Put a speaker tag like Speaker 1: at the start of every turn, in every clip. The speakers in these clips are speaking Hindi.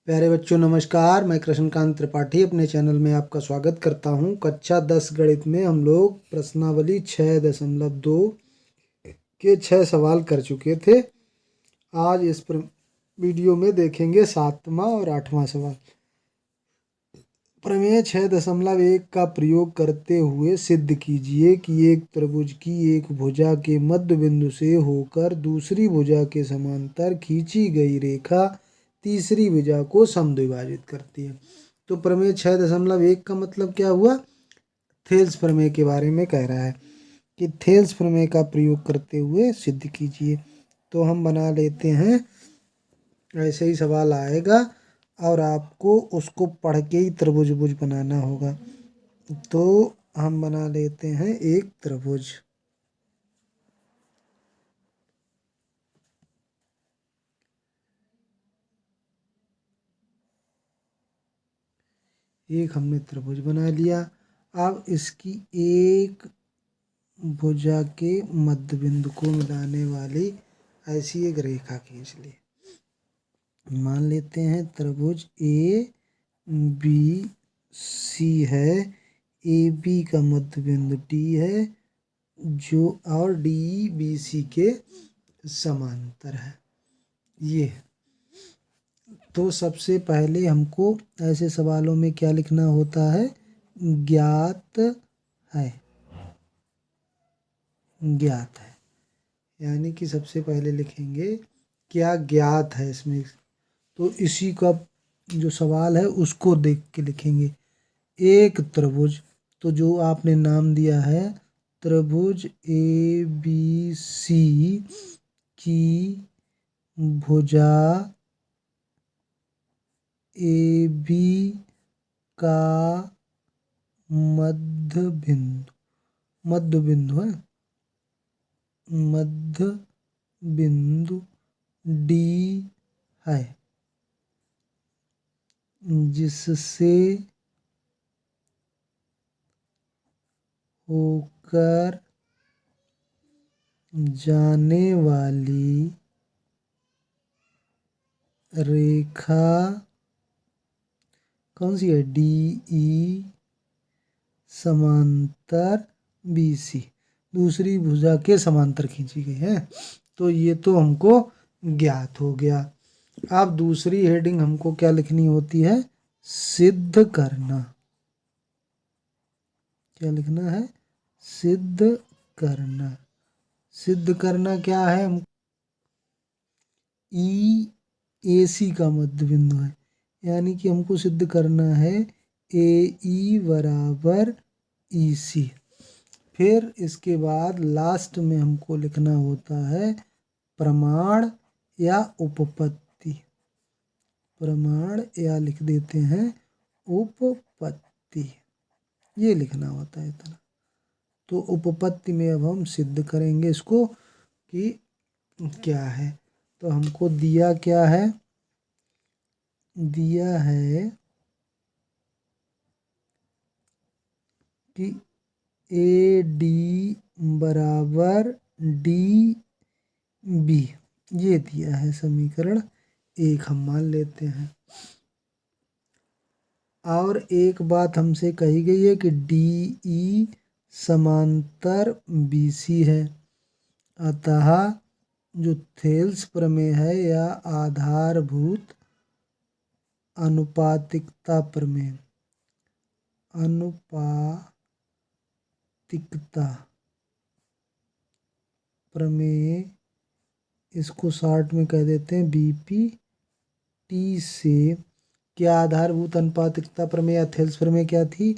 Speaker 1: प्यारे बच्चों नमस्कार। मैं कृष्णकांत त्रिपाठी अपने चैनल में आपका स्वागत करता हूं। कक्षा 10 गणित में हम लोग प्रश्नावली 6.2 के 6 सवाल कर चुके थे। आज इस वीडियो में देखेंगे 7वां और 8वां सवाल। प्रमेय 6.1 का प्रयोग करते हुए सिद्ध कीजिए कि एक त्रिभुज की एक भुजा के मध्य बिंदु से होकर दूसरी भुजा के समांतर खींची गई रेखा तीसरी भुजा को समद्विभाजित करती है। तो प्रमेय 6.1 का मतलब क्या हुआ? थेल्स प्रमेय के बारे में कह रहा है कि थेल्स प्रमेय का प्रयोग करते हुए सिद्ध कीजिए। तो हम बना लेते हैं, ऐसे ही सवाल आएगा और आपको उसको पढ़ के ही त्रिभुज बनाना होगा। तो हम बना लेते हैं एक त्रिभुज। एक हमने त्रिभुज बना लिया। अब इसकी एक भुजा के मध्य बिंदु को मिलाने वाली ऐसी एक रेखा खींच ली। मान लेते हैं त्रिभुज ए बी सी है। ए बी का मध्य बिंदु डी है जो और डी बी सी के समांतर है। ये तो सबसे पहले हमको ऐसे सवालों में क्या लिखना होता है? ज्ञात है। ज्ञात है यानी कि सबसे पहले लिखेंगे क्या ज्ञात है इसमें। तो इसी का जो सवाल है उसको देख के लिखेंगे। एक त्रिभुज, तो जो आपने नाम दिया है त्रिभुज ए बी सी की भुजा ए बी का मध्य बिंदु है, मध्य बिंदु डी है, जिससे होकर जाने वाली रेखा कौन सी है? डी ई समांतर बी सी दूसरी भुजा के समांतर खींची गई है। तो ये तो हमको ज्ञात हो गया। अब दूसरी हेडिंग हमको क्या लिखनी होती है? सिद्ध करना। क्या लिखना है? सिद्ध करना। सिद्ध करना क्या है? ई ए सी का मध्य बिंदु है, यानी कि हमको सिद्ध करना है ए ई बराबर ई सी। फिर इसके बाद लास्ट में हमको लिखना होता है प्रमाण या उपपत्ति। प्रमाण या लिख देते हैं उपपत्ति, ये लिखना होता है इतना। तो उपपत्ति में अब हम सिद्ध करेंगे इसको कि क्या है। तो हमको दिया क्या है? दिया है कि ए डी बराबर डी बी, ये दिया है समीकरण एक, हम मान लेते हैं। और एक बात हमसे कही गई है कि डी ई समांतर बी सी है। अतः जो थेल्स प्रमेय है या आधारभूत अनुपातिकता प्रमेय, अनुपातिकता प्रमेय, इसको शॉर्ट में कह देते हैं बीपी टी से क्या आधारभूत अनुपातिकता प्रमेय या थेल्स प्रमेय क्या थी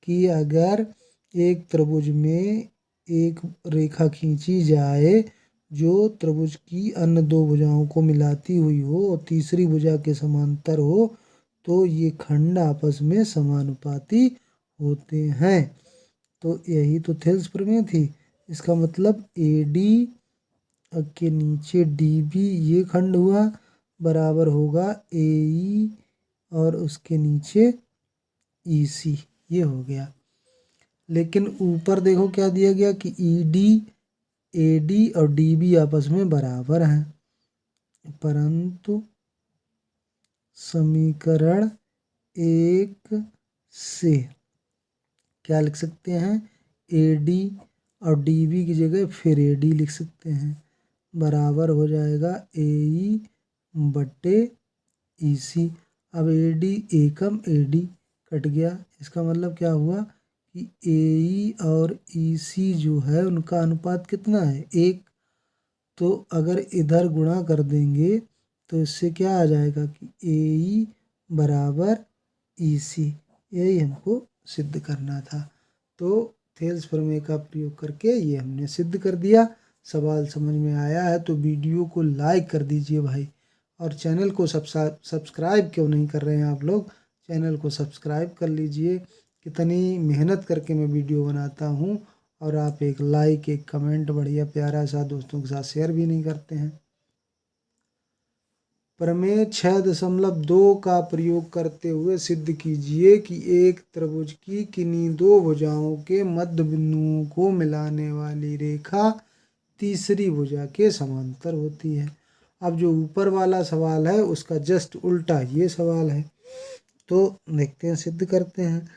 Speaker 1: कि अगर एक त्रिभुज में एक रेखा खींची जाए जो त्रिभुज की अन्य दो भुजाओं को मिलाती हुई हो और तीसरी भुजा के समांतर हो तो ये खंड आपस में समानुपाती होते हैं। तो यही तो थेल्स प्रमेय थी। इसका मतलब ए डी के नीचे डी बी ये खंड हुआ बराबर होगा ए ई और उसके नीचे ई सी, ये हो गया। लेकिन ऊपर देखो क्या दिया गया कि ई डी ए डी और डी बी आपस में बराबर हैं, परंतु समीकरण 1 से क्या लिख सकते हैं, AD और DB की जगह फिर AD लिख सकते हैं, बराबर हो जाएगा AE बटे EC। अब AD एकम AD कट गया, इसका मतलब क्या हुआ कि AE और EC जो है उनका अनुपात कितना है, 1। तो अगर इधर गुणा कर देंगे तो इससे क्या आ जाएगा कि AE बराबर EC, यही हमको सिद्ध करना था। तो थेल्स प्रमेय का प्रयोग करके ये हमने सिद्ध कर दिया। सवाल समझ में आया है तो वीडियो को लाइक कर दीजिए भाई, और चैनल को सब्सक्राइब क्यों नहीं कर रहे हैं आप लोग, चैनल को सब्सक्राइब कर लीजिए। कितनी मेहनत करके मैं वीडियो बनाता हूँ, और आप एक लाइक एक कमेंट बढ़िया प्यारा सा दोस्तों के साथ शेयर भी नहीं करते हैं। प्रमेय 6.2 का प्रयोग करते हुए सिद्ध कीजिए कि एक त्रिभुज की किन्हीं दो भुजाओं के मध्य बिंदुओं को मिलाने वाली रेखा तीसरी भुजा के समांतर होती है। अब जो ऊपर वाला सवाल है उसका जस्ट उल्टा ये सवाल है, तो देखते हैं सिद्ध करते हैं।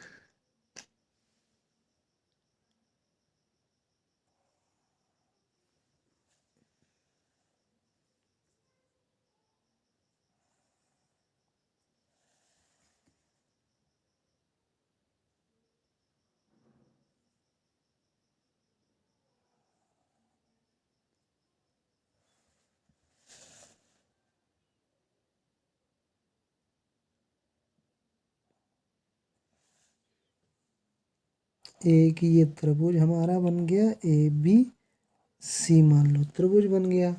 Speaker 1: एक ये त्रिभुज हमारा बन गया ABC, मान लो त्रिभुज बन गया।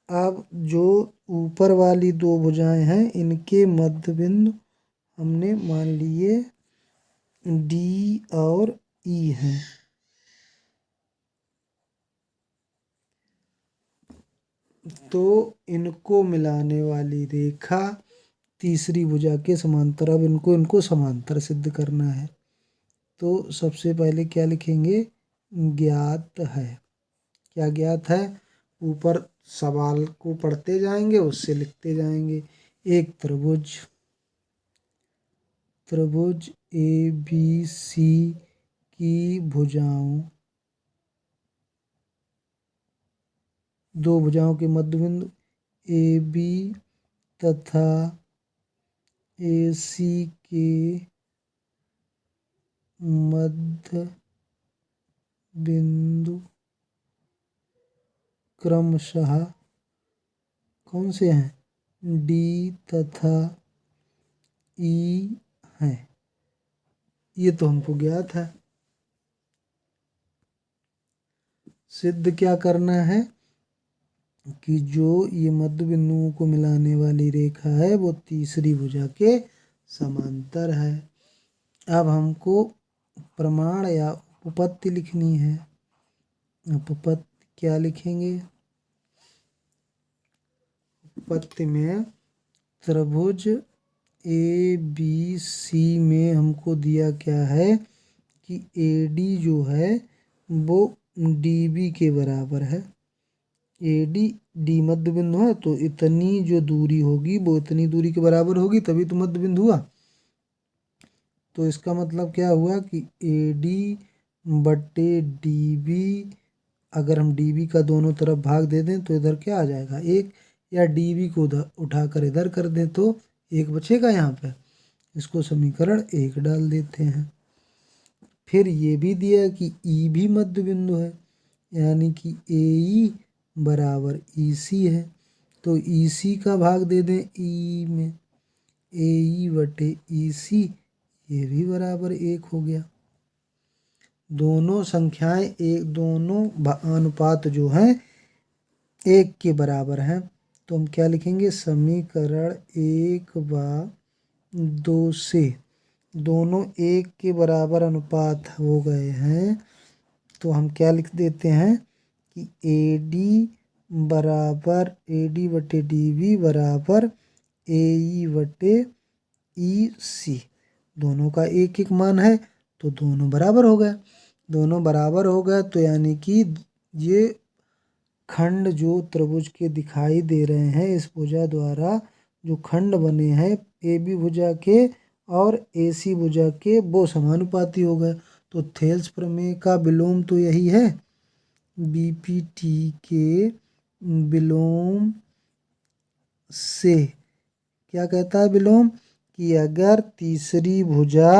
Speaker 1: अब जो ऊपर वाली दो भुजाएं हैं इनके मध्य बिंदु हमने मान लिए D और E हैं। तो इनको मिलाने वाली रेखा तीसरी भुजा के समांतर, अब इनको समांतर सिद्ध करना है। तो सबसे पहले क्या लिखेंगे, ज्ञात है। क्या ज्ञात है, ऊपर सवाल को पढ़ते जाएंगे उससे लिखते जाएंगे। एक त्रिभुज ABC की भुजाओं, दो भुजाओं के मध्य बिंदु AB तथा AC के मध्य बिंदु क्रमशः कौन से हैं, D तथा E हैं। ये तो हमको ज्ञात है। सिद्ध क्या करना है कि जो ये मध्य बिंदुओं को मिलाने वाली रेखा है वो तीसरी भुजा के समांतर है। अब हमको प्रमाण या उपपत्ति लिखनी है। उपपत्ति क्या लिखेंगे, उपपत्ति में त्रिभुज ABC में हमको दिया क्या है कि AD जो है वो DB के बराबर है। AD D मध्य बिंदु है तो इतनी जो दूरी होगी वो इतनी दूरी के बराबर होगी, तभी तो मध्य बिंदु हुआ। तो इसका मतलब क्या हुआ कि AD बटे DB, अगर हम DB का दोनों तरफ भाग दे दें तो इधर क्या आ जाएगा 1, या DB को उठाकर इधर कर दें तो 1 बचेगा यहाँ पे। इसको समीकरण 1 डाल देते हैं। फिर ये भी दिया कि E भी मध्य बिंदु है, यानी कि AE बराबर EC है। तो EC का भाग दे दें E में, AE बटे EC, ये भी बराबर 1 हो गया। दोनों संख्याएं एक, दोनों अनुपात जो हैं 1 के बराबर हैं। तो हम क्या लिखेंगे, समीकरण 1/2 से दोनों 1 के बराबर अनुपात हो गए हैं। तो हम क्या लिख देते हैं कि AD बटे DB बराबर AE बटे EC। दोनों का 1 मान है तो दोनों बराबर हो गए। दोनों बराबर हो गए तो यानी कि ये खंड जो त्रिभुज के दिखाई दे रहे हैं इस भुजा द्वारा जो खंड बने हैं ए बी भुजा के और ए सी भुजा के वो समानुपाती हो गए। तो थेल्स प्रमेय का विलोम तो यही है, बी पी टी के विलोम से क्या कहता है विलोम, कि अगर तीसरी भुजा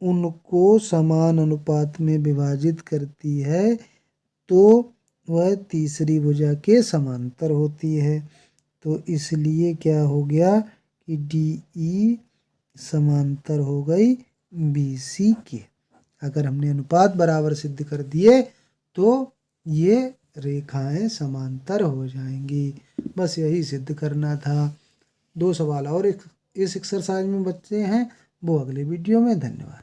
Speaker 1: उनको समान अनुपात में विभाजित करती है तो वह तीसरी भुजा के समांतर होती है। तो इसलिए क्या हो गया कि डी ई समांतर हो गई बी सी के। अगर हमने अनुपात बराबर सिद्ध कर दिए तो ये रेखाएं समांतर हो जाएंगी। बस यही सिद्ध करना था। 2 सवाल और इस एक्सरसाइज में बच्चे हैं, वो अगले वीडियो में। धन्यवाद।